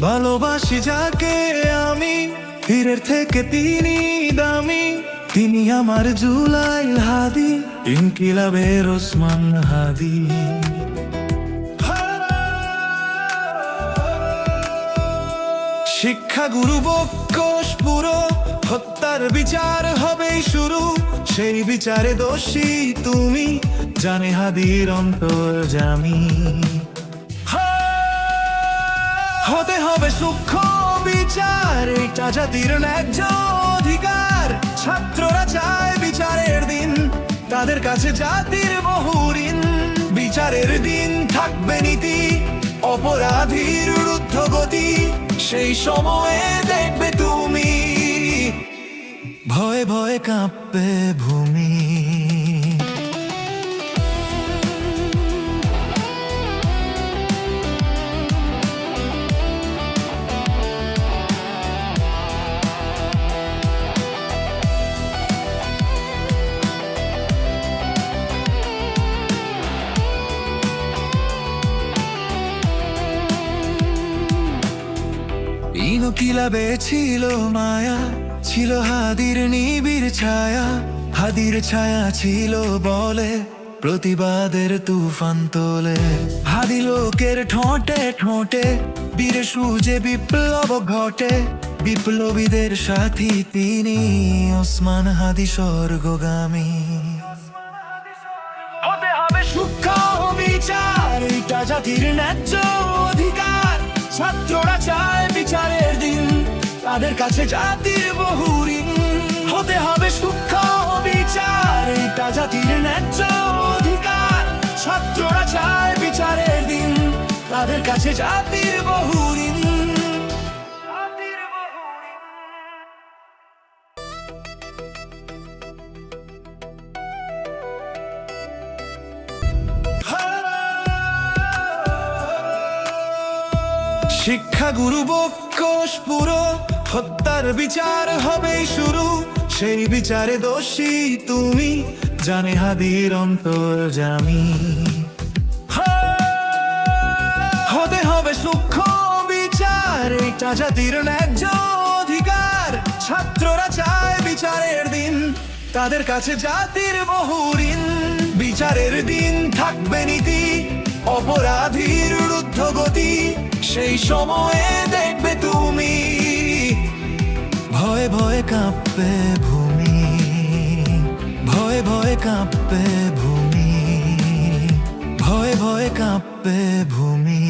ভালোবাসি যাকে আমি, হীরের থেকে তিনি দামি। তিনি আমার জুলাইল হাদি, ইনকিলাবের ওসমান হাদি। শিক্ষাগুরু বক্ষস পুরো, হত্যার বিচার হবেই শুরু। সেই বিচারে দোষী তুমি, জানে হাদির অন্তর্যামী। হতে হবে সূক্ষ্ম বিচার, এটা জাতির ন্যায্য অধিকার। ছাত্ররা চায় বিচারের দিন, তাদের কাছে জাতির বহু ঋণ। বিচারের দিন থাকবে নীতি, অপরাধীর রুদ্ধ গতি। সেই সময়ে দেখবে তুমি, ভয়ে ভয়ে কাঁপবে ভূমি। ইনকিলাবে ছিল মায়া, ছিল হাদির নিবিড় ছায়া। হাদির ছায়া ছিল বলে, প্রতিবাদের তুফান তোলে। হাদি লোকের ঠোঁটে ঠোঁটে, বীর সুজে বিপ্লব ঘটে। বিপ্লবীদের সাথী তিনি, ওসমান হাদি স্বর্গগামী। হতে হবে সূক্ষ্ম বিচার, এটা জাতির ন্যায্য অধিকার। ছাত্ররা চায় বিচারের দিন, তাদের কাছে জাতির বহু ঋণ। হতে হবে সূক্ষ্ম বিচার, এটা জাতির ন্যায্য অধিকার। ছাত্ররা চায় বিচারের দিন, তাদের কাছে জাতির বহু ঋণ। শিক্ষাগুরু বক্ষস পুরো, হত্যার বিচার হবেই শুরু। সেই বিচারে দোষী তুমি, জানে হাদির অন্তর্যামী। হতে হবে সূক্ষ্ম বিচার, এটা জাতির ন্যায্য অধিকার। ছাত্ররা চায় বিচারের দিন, তাদের কাছে জাতির বহু ঋণ। বিচারের দিন থাকবে নীতি, অপরাধীর রুদ্ধ গতি। সেই সময়ে দেখবে তুমি, ভয়ে ভয়ে কাঁপবে ভূমি। ভয়ে ভয়ে কাঁপবে ভূমি, ভয়ে ভয়ে কাঁপবে ভূমি।